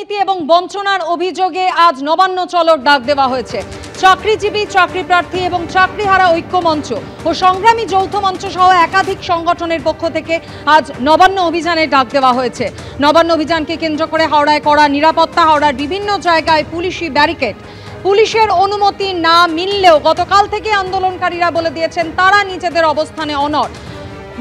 দুর্নীতি এবং বঞ্চনার অভিযোগে আজ নবান্ন চলোর ডাক দেওয়া হয়েছে। চাকরিজীবী, চাকরি প্রার্থী এবং চাকরিহারা ঐক্যমঞ্চ ও সংগ্রামী যৌথ মঞ্চ সহ একাধিক সংগঠনের পক্ষ থেকে আজ নবান্ন অভিযানের ডাক দেওয়া হয়েছে। নবান্ন অভিযানকে কেন্দ্র করে হাওড়ায় কড়া নিরাপত্তা, হাওড়ার বিভিন্ন জায়গায় পুলিশি ব্যারিকেড। পুলিশের অনুমতি না মিললেও গতকাল থেকে আন্দোলনকারীরা বলে দিয়েছেন তারা নিজেদের অবস্থানে অনড়।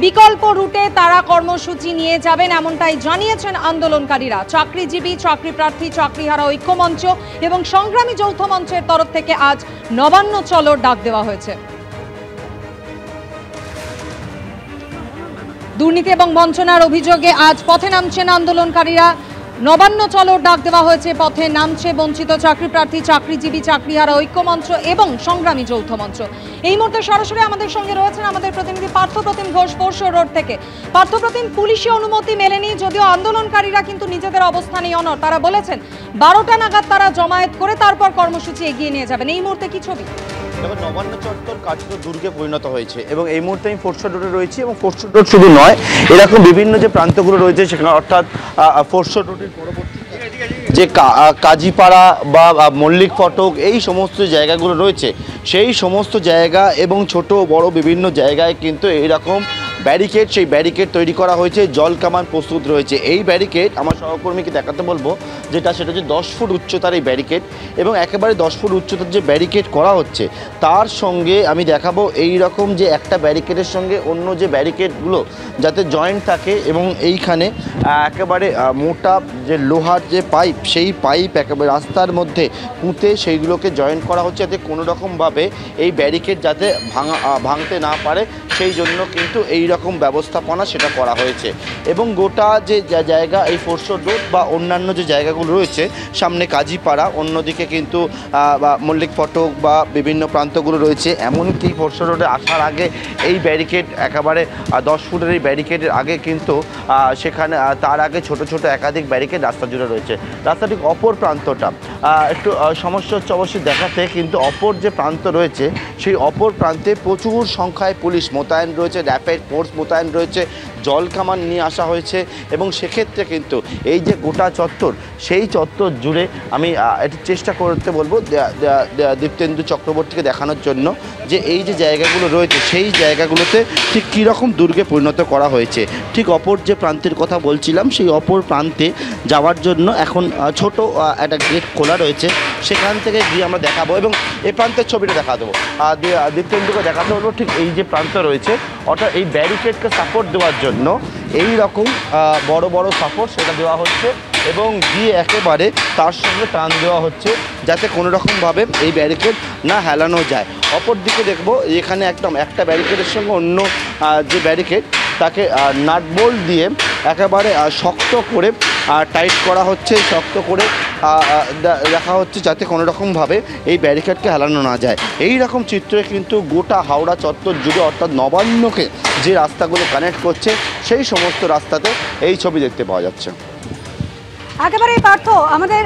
বিকল্প রুটে তারা কর্মসূচি নিয়ে যাবেন এমনটাই জানিয়েছেন আন্দোলনকারীরা। চাকরিজীবী, চাকরি প্রার্থী, চাকরিহারা ঐক্যমঞ্চ এবং সংগ্রামী যৌথ মঞ্চের তরফ থেকে আজ নবান্ন চলোর ডাক দেওয়া হয়েছে। দুর্নীতি এবং বঞ্চনার অভিযোগে আজ পথে নামছেন আন্দোলনকারীরা। নবান্ন চলোর ডাক দেওয়া হয়েছে। পথে নামছে বঞ্চিত চাকরি প্রার্থী, চাকরিজীবী, চাকরিহারা ঐক্যমঞ্চ এবং সংগ্রামী যৌথ মঞ্চ। এই মুহূর্তে সরাসরি আমাদের সঙ্গে রয়েছেন আমাদের প্রতিনিধি পার্থপ্রতিম ঘোষ ফোরশো রোড থেকে। পার্থপ্রতিম, পুলিশি অনুমতি মেলেনি, যদিও আন্দোলনকারীরা কিন্তু নিজেদের অবস্থানে অনড়। তারা বলেছেন 12টা নাগাদ তারা জমায়েত করে তারপর কর্মসূচি এগিয়ে নিয়ে যাবেন। এই মুহূর্তে কি ছবি? দেখো, নবান্ন চত্বর কার্যত দুর্গে পরিণত হয়েছে এবং এই মুহূর্তে আমি ফোরশো রোডে রয়েছি এবং ফোরশো রোড শুধু নয়, এরকম বিভিন্ন যে প্রান্তগুলো রয়েছে সেখানে, অর্থাৎ ফোরশো রোডের পরবর্তী যে কাজীপাড়া বা মল্লিক ফটক, এই সমস্ত জায়গাগুলো রয়েছে, সেই সমস্ত জায়গা এবং ছোট বড় বিভিন্ন জায়গায় কিন্তু এইরকম ব্যারিকেড, সেই ব্যারিকেড তৈরি করা হয়েছে। জল কামান প্রস্তুত রয়েছে। এই ব্যারিকেড আমার সহকর্মীকে দেখাতে বলবো, সেটা হচ্ছে 10 ফুট উচ্চতার এই ব্যারিকেড এবং একেবারে 10 ফুট উচ্চতার যে ব্যারিকেড করা হচ্ছে তার সঙ্গে আমি দেখাবো এই রকম যে একটা ব্যারিকেডের সঙ্গে অন্য যে ব্যারিকেডগুলো যাতে জয়েন্ট থাকে এবং এইখানে একেবারে মোটা যে লোহার যে পাইপ, সেই পাইপ একেবারে রাস্তার মধ্যে পুঁতে সেইগুলোকে জয়েন্ট করা হচ্ছে যাতে কোনো রকমভাবে এই ব্যারিকেড যাতে ভাঙতে না পারে, সেই জন্য কিন্তু এই রকম ব্যবস্থাপনা সেটা করা হয়েছে। এবং গোটা যে জায়গা এই ফোরশো রোড বা অন্যান্য যে জায়গাগুলো রয়েছে, সামনে কাজীপাড়া, অন্যদিকে কিন্তু মল্লিক ফটক বা বিভিন্ন প্রান্তগুলো রয়েছে, এমনকি ফোরশো রোডে আসার আগে এই ব্যারিকেড একেবারে 10 ফুটের এই ব্যারিকেডের আগে কিন্তু সেখানে তার আগে ছোট ছোট একাধিক ব্যারিকেড রাস্তা জুড়ে রয়েছে। রাস্তা ঠিক অপর প্রান্তটা একটু সমস্যা হচ্ছে অবশ্যই দেখাতে, কিন্তু অপর যে প্রান্ত রয়েছে সেই অপর প্রান্তে প্রচুর সংখ্যায় পুলিশ মোতায়েন রয়েছে, র্যাপিড ফোর্স মোতায়েন রয়েছে, জল কামান নিয়ে আসা হয়েছে এবং সেক্ষেত্রে কিন্তু এই যে গোটা চত্বর, সেই চত্বর জুড়ে আমি এটি চেষ্টা করতে বলবো দীপ্তেন্দু চক্রবর্তীকে দেখানোর জন্য যে এই যে জায়গাগুলো রয়েছে সেই জায়গাগুলোতে ঠিক কীরকম দুর্গে পরিণত করা হয়েছে। ঠিক অপর যে প্রান্তের কথা বলছিলাম, সেই অপর প্রান্তে যাওয়ার জন্য এখন ছোট একটা গেট খোলা রয়েছে, সেখান থেকে গিয়ে আমরা দেখাবো এবং এই প্রান্তের ছবিটা দেখা দেবো, দীপ্তেন্দুকে দেখাতে বলবো। ঠিক এই যে প্রান্ত রয়েছে, অর্থাৎ এই ব্যারিকেডকে সাপোর্ট দেওয়ার জন্য এই রকম বড় বড় সাপোর্ট সেটা দেওয়া হচ্ছে এবং দিয়ে একেবারে তার সঙ্গে টান দেওয়া হচ্ছে যাতে কোনো রকমভাবে এই ব্যারিকেড না হেলানো যায়। অপর দিকে দেখবো এখানে একদম একটা ব্যারিকেডের সঙ্গে অন্য যে ব্যারিকেড তাকে নাটবোল্ট দিয়ে একেবারে শক্ত করে টাইট করা হচ্ছে, শক্ত করে রাখা হচ্ছে যাতে কোনো রকমভাবে এই ব্যারিকেডকে হেলানো না যায়। এই রকম চিত্রে কিন্তু গোটা হাওড়া চত্বর জুড়ে, অর্থাৎ নবান্নকে যে রাস্তাগুলো কানেক্ট করছে সেই সমস্ত রাস্তাতে এই ছবি দেখতে পাওয়া যাচ্ছে। একেবারেই পার্থ, আমাদের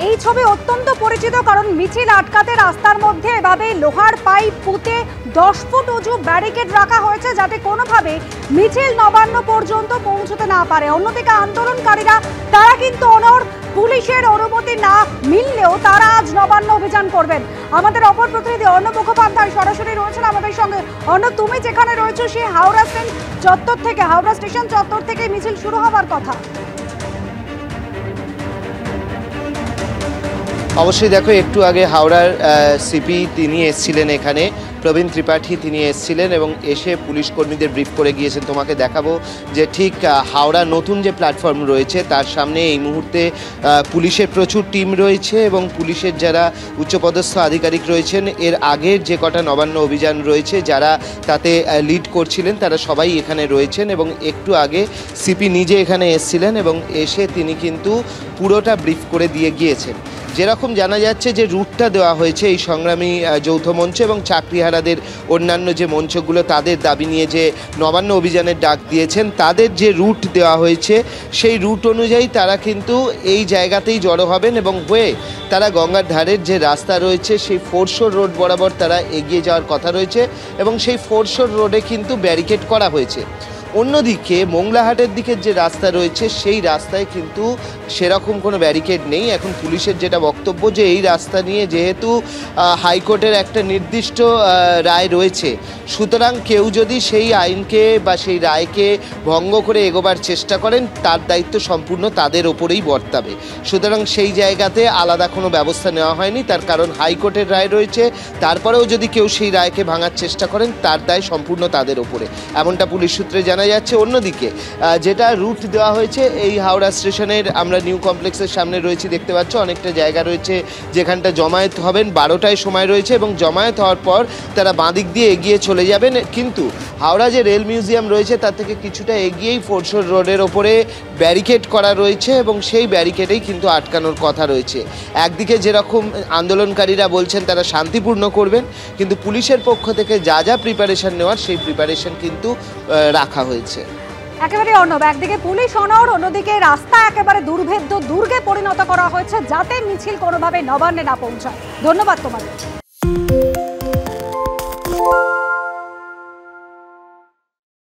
এই ছবি অত্যন্ত পরিচিত, কারণ মিছিল আটকাতে রাস্তার মধ্যে এভাবে লোহার পাইপ পুঁতে 10 ফুট উঁচু ব্যারিকেড রাখা হয়েছে যাতে কোনোভাবে মিছিল নবান্ন পর্যন্ত পৌঁছতে না পারে। অন্যদিকে আন্দোলনকারীরা তারা কিন্তু অনড়, পুলিশের অনুমতি না মিললেও তারা আজ নবান্ন অভিযান করবেন। আমাদের অপর প্রতিনিধি অর্ণব মুখোপাধ্যায় সরাসরি রয়েছেন আমাদের সঙ্গে। অর্ণব, তুমি যেখানে রয়েছো সেই হাওড়া স্টেশন চত্বর থেকে মিছিল শুরু হওয়ার কথা। অবশ্যই দেখো, একটু আগে হাওড়ার সিপি তিনি এসেছিলেন এখানে, প্রবীণ ত্রিপাঠী তিনি এসেছিলেন এবং এসে পুলিশ কর্মীদের ব্রিফ করে গিয়েছেন। তোমাকে দেখাবো যে ঠিক হাওড়া নতুন যে প্ল্যাটফর্ম রয়েছে তার সামনে এই মুহূর্তে পুলিশের প্রচুর টিম রয়েছে এবং পুলিশের যারা উচ্চপদস্থ আধিকারিক রয়েছেন, এর আগের যে কটা নবান্ন অভিযান রয়েছে যারা তাতে লিড করছিলেন তারা সবাই এখানে রয়েছেন এবং একটু আগে সিপি নিজে এখানে এসেছিলেন এবং এসে তিনি কিন্তু পুরোটা ব্রিফ করে দিয়ে গিয়েছেন। যেরকম জানা যাচ্ছে যে রুটটা দেওয়া হয়েছে এই সংগ্রামী যৌথ মঞ্চ এবং চাকরিহারাদের অন্যান্য যে মঞ্চগুলো তাদের দাবি নিয়ে যে নবান্ন অভিযানের ডাক দিয়েছেন, তাদের যে রুট দেওয়া হয়েছে সেই রুট অনুযায়ী তারা কিন্তু এই জায়গাতেই জড়ো হবেন এবং হয়ে তারা গঙ্গার ধারের যে রাস্তা রয়েছে সেই ফোরশো রোড বরাবর তারা এগিয়ে যাওয়ার কথা রয়েছে এবং সেই ফোরশো রোডে কিন্তু ব্যারিকেড করা হয়েছে। অন্যদিকে মোংলাহাটের দিকের যে রাস্তা রয়েছে সেই রাস্তায় কিন্তু সেরকম কোনো ব্যারিকেড নেই। এখন পুলিশের যেটা বক্তব্য যে এই রাস্তা নিয়ে যেহেতু হাইকোর্টের একটা নির্দিষ্ট রায় রয়েছে, সুতরাং কেউ যদি সেই আইনকে বা সেই রায়কে ভঙ্গ করে এগোবার চেষ্টা করেন তার দায়িত্ব সম্পূর্ণ তাদের ওপরেই বর্তাবে। সুতরাং সেই জায়গাতে আলাদা কোনো ব্যবস্থা নেওয়া হয়নি, তার কারণ হাইকোর্টের রায় রয়েছে। তারপরেও যদি কেউ সেই রায়কে ভাঙার চেষ্টা করেন তার দায় সম্পূর্ণ তাদের ওপরে, এমনটা পুলিশ সূত্রে জানা যাচ্ছে। অন্যদিকে যেটা রুট দেওয়া হয়েছে এই হাওড়া স্টেশনের, আমরা নিউ কমপ্লেক্সের সামনে রয়েছি, দেখতে পাচ্ছ অনেকটা জায়গা রয়েছে যেখানটা জমায়েত হবেন, 12টায় সময় রয়েছে এবং জমায়েত হওয়ার পর তারা বাঁদিক দিয়ে এগিয়ে চলে যাবেন। কিন্তু হাওড়া যে রেল মিউজিয়াম রয়েছে তার থেকে কিছুটা এগিয়েই ফোর্টশোর রোডের ওপরে ব্যারিকেড করা রয়েছে এবং সেই ব্যারিকেডেই কিন্তু আটকানোর কথা রয়েছে। একদিকে যেরকম আন্দোলনকারীরা বলছেন তারা শান্তিপূর্ণ করবেন, কিন্তু পুলিশের পক্ষ থেকে যা যা প্রিপারেশন নেওয়ার সেই প্রিপারেশন কিন্তু রাখা হয়েছে। একেবারে অর্ণব, একদিকে পুলিশ অনড়, অন্যদিকে রাস্তা একেবারে দুর্ভেদ্য দুর্গে পরিণত করা হয়েছে যাতে মিছিল কোনোভাবে নবান্নে না পৌঁছায়। ধন্যবাদ তোমাদের।